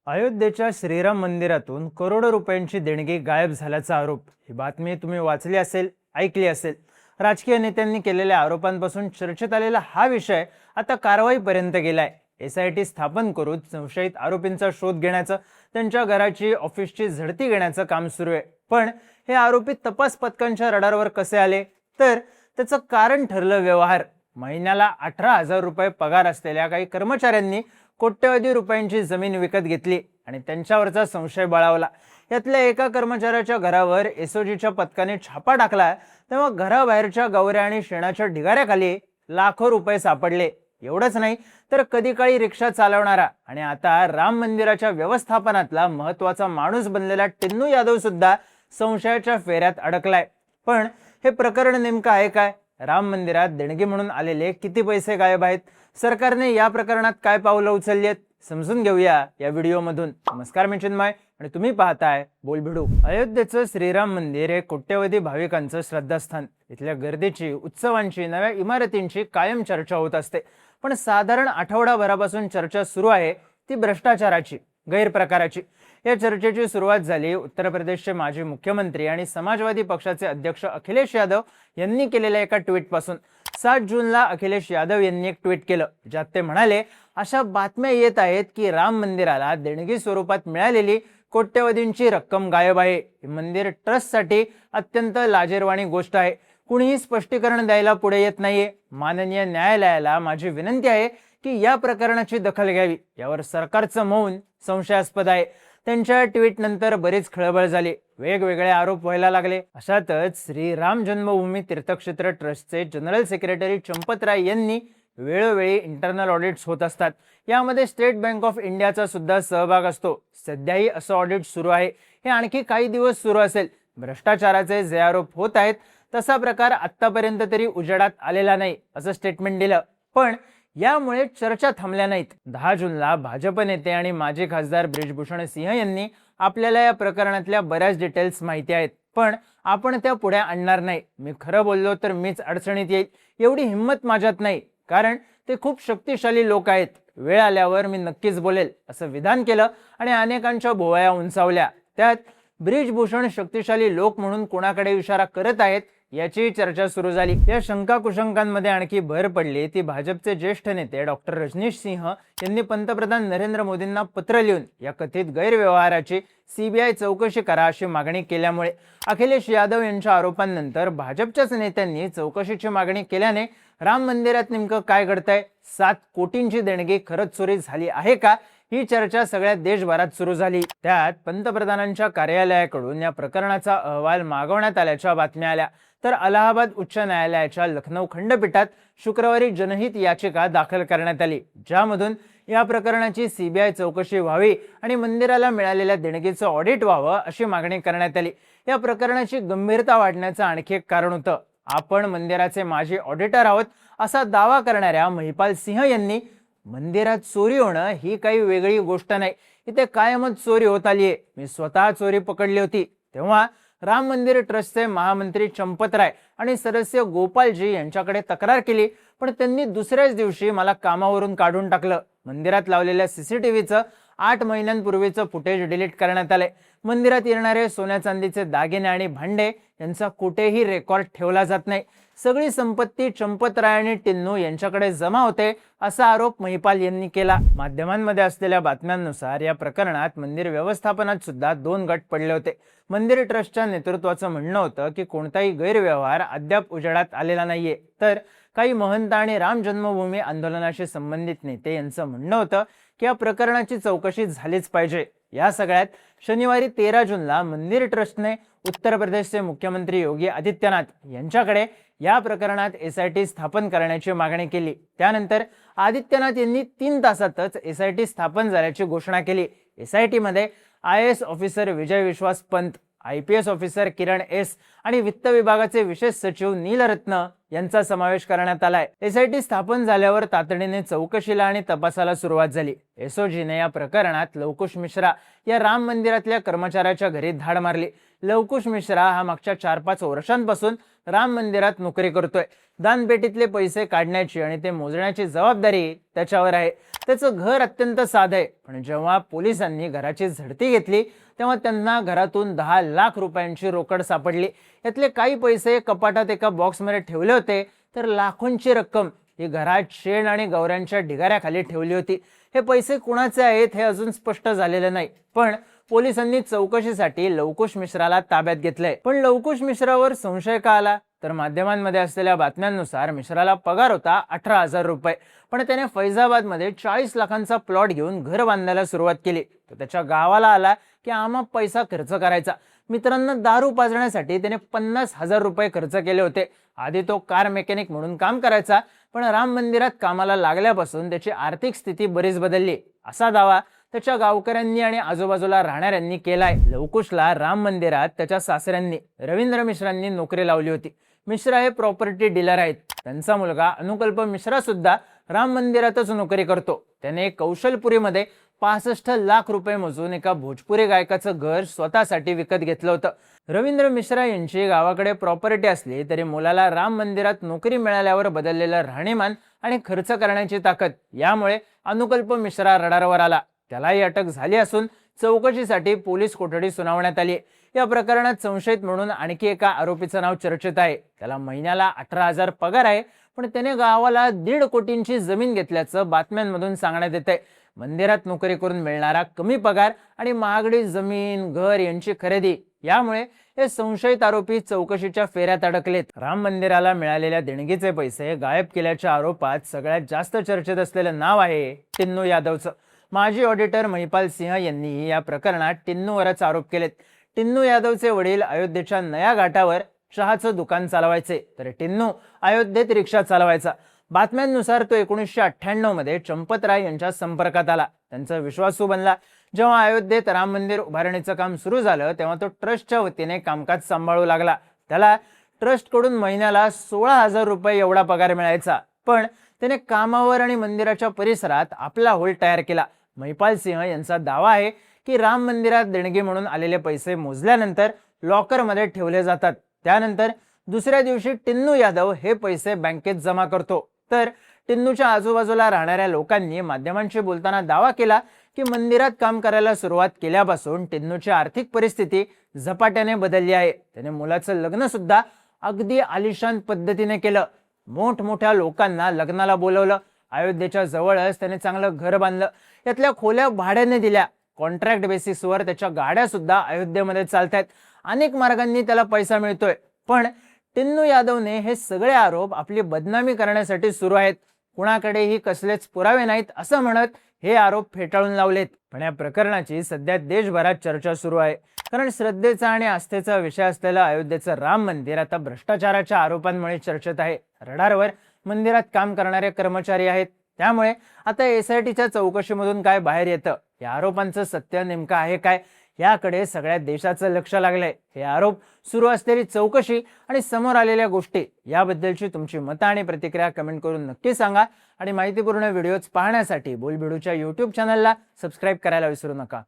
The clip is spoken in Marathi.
अयोध्येच्या श्रीराम मंदिरातून करोडो रुपयांची देणगी गायब झाल्याचा आरोप। ही बातमी तुम्ही वाचली असेल, ऐकली असेल। राजकीय नेत्यांनी केलेल्या आरोपांपासून चर्चेत आलेला हा विषय आता कारवाईपर्यंत गेलाय। एसआयटी स्थापन करून संशयित आरोपींचा शोध घेण्याचं, त्यांच्या घराची ऑफिसची झडती घेण्याचं काम सुरू आहे। पण हे आरोपी तपास पथकांच्या रडारवर कसे आले, तर त्याचं कारण ठरलं व्यवहार। महिन्याला 18,000 रुपये पगार असलेल्या काही कर्मचाऱ्यांनी कोट्यवधी रुपयांची जमीन विकत घेतली आणि त्यांच्यावरचा संशय बळावला। यातल्या एका कर्मचाऱ्याच्या घरावर एसओजीच्या पथकाने छापा टाकला तेव्हा घराबाहेरच्या गवऱ्या आणि शेणाच्या ढिगाऱ्याखाली लाखो रुपये सापडले। एवढंच नाही तर कधी काळी रिक्षा चालवणारा आणि आता राम मंदिराच्या व्यवस्थापनातला महत्त्वाचा माणूस बनलेला टिन्नू यादव सुद्धा संशयाच्या फेऱ्यात अडकलाय। पण हे प्रकरण नेमकं आहे काय? राम मंदिरात देणगी म्हणून आलेले किती पैसे गायब आहेत? सरकारने या प्रकरणात काय पावलं उचलली आहेत? समजून घेऊया या व्हिडिओमधून। नमस्कार, मी चिन्मय आणि तुम्ही पाहताय बोलभिडू। अयोध्येचं श्रीराम मंदिर हे कोट्यवधी भाविकांचं श्रद्धास्थान। इथल्या गर्दीची, उत्सवांची, नव्या इमारतींची कायम चर्चा होत असते। पण साधारण आठवडाभरापासून चर्चा सुरू आहे ती भ्रष्टाचाराची, गैरप्रकाराची। या चर्चेची सुरुवात झाली उत्तर प्रदेशचे माजी मुख्यमंत्री आणि समाजवादी पक्षाचे अध्यक्ष अखिलेश यादव यांनी केलेल्या एका ट्विटपासून। 7 जूनला अखिलेश यादव यांनी एक ट्विट केलं, ज्यात ते म्हणाले, अशा बातम्या येत आहेत की राम मंदिराला देणगी स्वरूपात मिळालेली कोट्यवधींची रक्कम गायब आहे। हे मंदिर ट्रस्टसाठी अत्यंत लाजिरवाणी गोष्ट आहे। कुणीही स्पष्टीकरण द्यायला पुढे येत नाहीये। माननीय न्यायालयाला माझी विनंती आहे की या प्रकरणाची दखल घ्यावी। यावर सरकारचं मौन संशयास्पद आहे। त्यांच्या ट्विट नंतर बरीच खळबळ झाली, वेगवेगळे आरोप व्हायला लागले। अशातच श्री राम जन्मभूमी तीर्थक्षेत्र ट्रस्टचे जनरल सेक्रेटरी चंपत राय यांनी वेळोवेळी इंटरनल ऑडिट्स होत असतात। यामध्ये स्टेट बँक ऑफ इंडियाचा सुद्धा सहभाग असतो। सध्याही असं ऑडिट सुरू आहे, हे आणखी काही दिवस सुरू असेल। भ्रष्टाचाराचे जे आरोप होत आहेत तसा प्रकार आतापर्यंत तरी उजेडात आलेला नाही, असं स्टेटमेंट दिलं। पण यामुळे चर्चा थांबल्या नाहीत। 10 जूनला भाजप नेते आणि माजी खासदार ब्रिजभूषण सिंह यांनी आपल्याला या प्रकरणातल्या बऱ्याच डिटेल्स माहिती आहेत, पण आपण त्या पुढे आणणार नाही। मी खरं बोललो तर मीच अडचणीत येईल एवढी हिंमत माझ्यात नाही, कारण ते खूप शक्तिशाली लोक आहेत। वेळ आल्यावर मी नक्कीच बोलेल, असं विधान केलं आणि अनेकांच्या भोवया उंचावल्या। त्यात ब्रिजभूषण शक्तिशाली लोक म्हणून कोणाकडे इशारा करत आहेत याची चर्चा सुरू झाली। या शंका कुशंकांमध्ये आणखी भर पडली ती भाजपचे ज्येष्ठ नेते डॉक्टर रजनीश सिंह यांनी पंतप्रधान नरेंद्र मोदींना पत्र लिहून या कथित गैरव्यवहाराची सीबीआय चौकशी करा अशी मागणी केल्यामुळे। अखिलेश यादव यांच्या आरोपांनंतर भाजपच्याच नेत्यांनी चौकशीची मागणी केल्याने राम मंदिरात नेमकं काय घडतंय, 7 कोटींची देणगी खरंच चोरी झाली आहे का, ही चर्चा सगळ्या देशभरात सुरू झाली। त्यात पंतप्रधानांच्या कार्यालयाकडून या प्रकरणाचा अहवाल मागवण्यात आल्याच्या बातम्या आल्या, तर अलाहाबाद उच्च न्यायालयाच्या लखनौ खंडपीठात शुक्रवारी जनहित याचिका दाखल करण्यात आली, ज्यामधून या प्रकरणाची सीबीआय चौकशी व्हावी आणि मंदिराला मिळालेल्या देणगीचं ऑडिट व्हावं अशी मागणी करण्यात आली। या प्रकरणाची गंभीरता वाढण्याचं आणखी एक कारण होतं। आपण मंदिराचे माजी ऑडिटर आहोत असा दावा करणाऱ्या महिपाल सिंह यांनी, मंदिरात चोरी होणं ही काही वेगळी गोष्ट नाही, इथे कायमच चोरी होत आलीये। मी स्वतः चोरी पकडली होती तेव्हा राम मंदिर ट्रस्टचे महामंत्री चंपत राय आणि सदस्य गोपालजी यांच्याकडे तक्रार केली, पण त्यांनी दुसऱ्याच दिवशी मला कामावरून काढून टाकलं। मंदिरात लावलेल्या सीसीटीव्हीचं 8 महिन्यांपूर्वीचं फुटेज डिलीट करण्यात आले। मंदिरात येणारे सोन्या चांदीचे दागिने आणि भांडे यांचा कुठेही रेकॉर्ड ठेवला जात नाही। सगळी संपत्ती चंपत राय आणि टिन्नू यांच्याकडे जमा होते असा आरोप महिपाल यांनी केला। माध्यमांमध्ये असलेल्या बातम्यांनुसार या प्रकरणात मंदिर व्यवस्थापनात सुद्धा 2 गट पडले होते। मंदिर ट्रस्टच्या नेतृत्वाचं म्हणणं होतं की कोणताही गैरव्यवहार अद्याप उजेडात आलेला नाहीये, तर काही महंत आणि राम जन्मभूमी आंदोलनाशी संबंधित नेते यांचं म्हणणं होतं की या प्रकरणाची चौकशी झालीच पाहिजे। या सगळ्यात शनिवारी 13 जूनला मंदिर ट्रस्टने उत्तर प्रदेशचे मुख्यमंत्री योगी आदित्यनाथ यांच्याकडे या प्रकरणात एसआयटी स्थापन करण्याची मागणी केली। त्यानंतर आदित्यनाथ यांनी 3 तासातच एसआयटी स्थापन झाल्याची घोषणा केली। एसआयटी मध्ये IAS ऑफिसर विजय विश्वास पंत, IPS ऑफिसर किरण एस आणि वित्त विभागाचे विशेष सचिव नीलरत्न यांचा समावेश करण्यात आलाय। एसआयटी स्थापन झाल्यावर तातडीने चौकशीला आणि तपासाला सुरुवात झाली। एसओजीने या प्रकरणात लवकुश मिश्रा या राम मंदिरातल्या कर्मचाऱ्याच्या घरी धाड मारली। लवकुश मिश्रा हा मागच्या 4-5 वर्षांपासून राम मंदिरात नोकरी करतोय. दानपेटीतले पैसे काढण्याची आणि ते मोजण्याची जबाबदारी त्याच्यावर आहे. त्याचं घर अत्यंत साधं आहे, पण जेव्हा पोलिसांनी घराची झडती घेतली तेव्हा त्यांना घरातून 10 लाख रुपयांची रोकड सापडली. यातले काही पैसे कपाटात एका बॉक्समध्ये ठेवले होते, तर लाखोंची रक्कम ही घरात शेण आणि गौऱ्यांच्या ढिगाऱ्याखाली ठेवली होती. हे पैसे कुणाचे आहेत हे अजून स्पष्ट झालेलं नाही, पण पोलिसांनी चौकशीसाठी लवकुश मिश्राला ताब्यात घेतलंय. पण लवकुश मिश्रावर संशय का आला? तर माध्यमांमध्ये असलेल्या बातम्यांनुसार मिश्राला पगार होता 18,000 रुपये, पण त्याने फैजाबादमध्ये 40 लाखांचा प्लॉट घेऊन घर बांधायला सुरुवात केली. तो त्याच्या गावाला आला की आम्हा पैसा खर्च करायचा. मित्रांना दारू पाजण्यासाठी त्याने 50,000 रुपये खर्च केले होते. आधी तो कार मेकॅनिक म्हणून काम करायचा, पण राम मंदिरात कामाला लागल्यापासून त्याची आर्थिक स्थिती बरीच बदलली, असा दावा त्याच्या गावकऱ्यांनी आणि आजूबाजूला राहणाऱ्यांनी केलाय. लवकुशला राम मंदिरात त्याच्या सासऱ्यांनी रवींद्र मिश्रांनी नोकरी लावली होती. मिश्रा हे प्रॉपर्टी डीलर आहेत. त्यांचा मुलगा अनुकल्प मिश्रा सुद्धा राम मंदिरातच नोकरी करतो. त्याने कौशलपुरीमध्ये 65 लाख रुपये मोजून एका भोजपुरी गायकाचं घर स्वतःसाठी विकत घेतलं होतं. रवींद्र मिश्रा यांची गावाकडे प्रॉपर्टी असली तरी मुलाला राम मंदिरात नोकरी मिळाल्यावर बदललेलं राहणीमान आणि खर्च करण्याची ताकद यामुळे अनुकल्प मिश्रा रडारवर आला. त्यालाही अटक झाली असून चौकशीसाठी पोलीस कोठडी सुनावण्यात आली. या प्रकरणात संशयित म्हणून आणखी एका आरोपीचं नाव चर्चेत आहे. त्याला महिन्याला 18,000 पगार आहे, पण त्याने गावाला 1.5 कोटींची जमीन घेतल्याचं बातम्यांमधून सांगण्यात येतंय. मंदिरात नोकरी करून मिळणारा कमी पगार आणि महागडी जमीन घर यांची खरेदी यामुळे हे संशयित आरोपी चौकशीच्या फेऱ्यात अडकलेत. राम मंदिराला मिळालेल्या देणगीचे पैसे गायब केल्याच्या आरोपात सगळ्यात जास्त चर्चेत असलेलं नाव आहे टिन्नू यादवचं. माजी ऑडिटर महिपाल सिंह यांनी या प्रकरणात टिन्नूवरच आरोप केलेत. टिन्नू यादवचे वडील अयोध्येच्या नया घाटावर चहाचं दुकान चालवायचे, तर टिन्नू अयोध्येत रिक्षा चालवायचा. बातम्यांनुसार तो 1998 मध्ये चंपतराय यांच्या संपर्कात आला, त्यांचा विश्वासू बनला. जेव्हा अयोध्येत राम मंदिर उभारणीचं काम सुरू झालं तेव्हा तो ट्रस्टच्या वतीने कामकाज सांभाळू लागला. त्याला ट्रस्टकडून महिन्याला 16,000 रुपये एवढा पगार मिळायचा, पण त्याने कामावर आणि मंदिराच्या परिसरात आपला होल तयार केला. महिपाल सिंह यांचा दावा आहे की राम मंदिरात देणगी म्हणून आलेले पैसे मोजल्यानंतर लॉकरमध्ये ठेवले जातात. त्यानंतर दुसऱ्या दिवशी टिन्नू यादव हे पैसे बँकेत जमा करतो. तर टिन्नूच्या आजूबाजूला राहणाऱ्या लोकांनी माध्यमांशी बोलताना दावा केला की मंदिरात काम करायला सुरुवात केल्यापासून टिन्नूची आर्थिक परिस्थिती झपाट्याने बदलली आहे. त्याने मुलाचं लग्न सुद्धा अगदी आलिशान पद्धतीने केलं. मोठमोठ्या लोकांना लग्नाला बोलवलं. अयोध्येच्या जवळच त्याने चांगलं घर बांधलं. यातल्या खोल्या भाड्याने दिल्या. कॉन्ट्रॅक्ट बेसिसवर त्याच्या गाड्या सुद्धा अयोध्येमध्ये चालतायत. अनेक मार्गांनी त्याला पैसा मिळतोय. पण टिन्नू यादवने हे सगळे आरोप आपली बदनामी करण्यासाठी सुरू आहेत. कुणाकडेही कसलेच पुरावे नाहीत असं म्हणत हे आरोप फेटाळून लावलेत. पण या प्रकरणाची सध्या देशभरात चर्चा सुरू आहे, कारण श्रद्धेचा आणि आस्थेचा विषय असलेलं अयोध्येचं राम मंदिर आता भ्रष्टाचाराच्या आरोपांमुळे चर्चेत आहे. रडारवर मंदिरात काम करणारे कर्मचारी आहेत. त्यामुळे आता SITच्या चौकशीमधून काय बाहेर येतं, या आरोपांचं सत्य नेमकं आहे काय, याकडे सगळ्या देशाचं लक्ष लागलंय. हे आरोप, सुरू असलेली चौकशी आणि समोर आलेल्या गोष्टी याबद्दलची तुमची मतं आणि प्रतिक्रिया कमेंट करून नक्की सांगा. आणि माहितीपूर्ण व्हिडिओज पाहण्यासाठी बोलबिडूच्या YouTube चॅनलला सबस्क्राईब करायला विसरू नका.